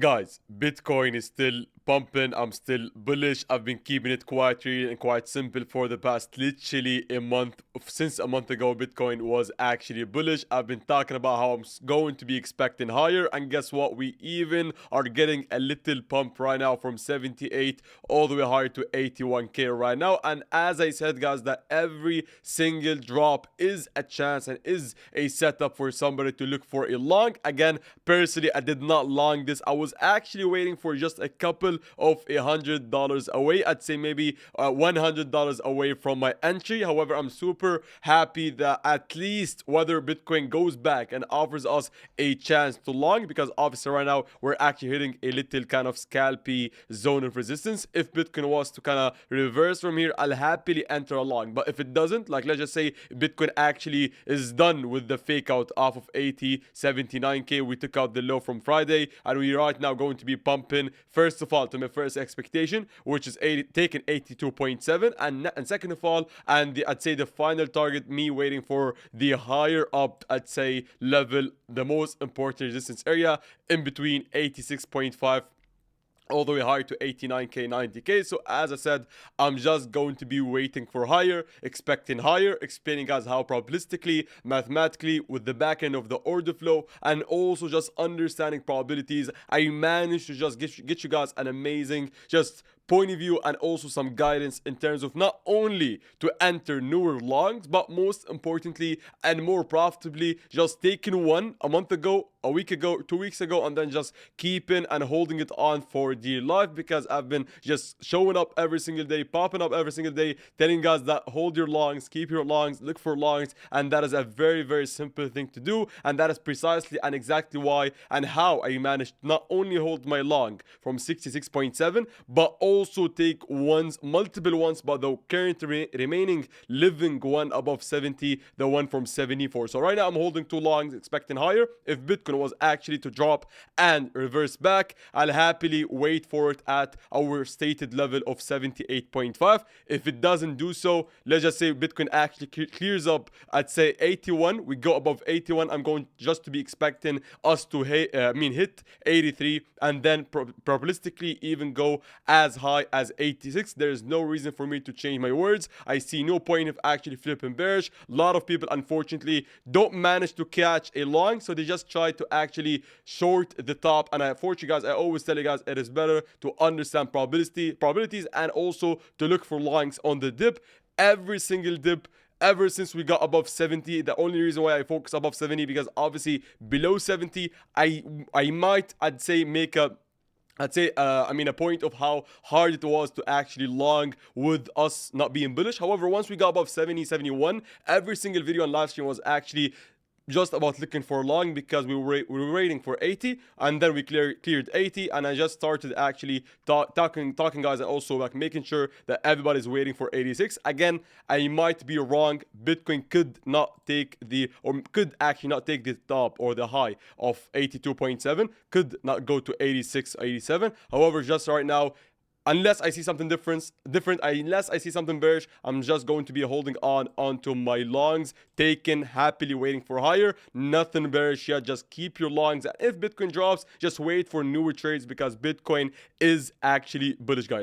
Guys, Bitcoin is still pumping. I'm still bullish. I've been keeping it quite real and quite simple for the past literally a month. Since a month ago, Bitcoin was actually bullish. I've been talking about how I'm going to be expecting higher. And guess what? We even are getting a little pump right now from 78 all the way higher to 81k right now. And as I said, guys, that every single drop is a chance and is a setup for somebody to look for a long. Again, personally, I did not long this. I was actually waiting for just a couple of $100 away. I'd say maybe $100 away from my entry. However, I'm super happy that at least whether Bitcoin goes back and offers us a chance to long, because obviously right now we're actually hitting a little kind of scalpy zone of resistance. If Bitcoin was to kind of reverse from here, I'll happily enter a long. But if it doesn't, like let's just say Bitcoin actually is done with the fake out off of 79k, we took out the low from Friday and we right now going to be pumping first of all to my first expectation, which is taking 82.7, and second of all, and I'd say the final target, me waiting for the higher up, I'd say level, the most important resistance area in between 86.5 all the way higher to 89k, 90k. So as I said, I'm just going to be waiting for higher, expecting higher, explaining guys how probabilistically, mathematically, with the back end of the order flow, and also just understanding probabilities, I managed to just get you guys an amazing just point of view and also some guidance in terms of not only to enter newer longs, but most importantly and more profitably, just taking one a month ago, a week ago, 2 weeks ago, and then just keeping and holding it on for dear life, because I've been just showing up every single day, popping up every single day, telling guys that hold your longs, keep your longs, look for longs, and that is a very, very simple thing to do, and that is precisely and exactly why and how I managed to not only hold my long from 66.7, but also take multiple ones, but the current remaining living one above 70, the one from 74. So right now I'm holding two longs, expecting higher. If Bitcoin was actually to drop and reverse back, I'll happily wait for it at our stated level of 78.5. If it doesn't do so, let's just say Bitcoin actually clears up, I'd say 81, we go above 81, I'm going just to be expecting us to hit 83, and then probabilistically even go as high as 86. There's no reason for me to change my words. I see no point of actually flipping bearish. A lot of people unfortunately don't manage to catch a long, so they just try to actually short the top. And for you guys, I always tell you guys, it is better to understand probabilities and also to look for longs on the dip. Every single dip ever since we got above 70, the only reason why I focus above 70, because obviously below 70 I'd say make a a point of how hard it was to actually long with us not being bullish. However, once we got above 70, 71, every single video on live stream was actually just about looking for long, because we were waiting for 80, and then we cleared 80, and I just started actually talking guys, and also like making sure that everybody's waiting for 86. Again, I might be wrong. Bitcoin could actually not take the top or the high of 82.7, could not go to 86, 87. However, just right now, unless I see something different, unless I see something bearish, I'm just going to be holding onto my longs, taking, happily waiting for higher. Nothing bearish yet, just keep your longs. And if Bitcoin drops, just wait for newer trades, because Bitcoin is actually bullish, guys.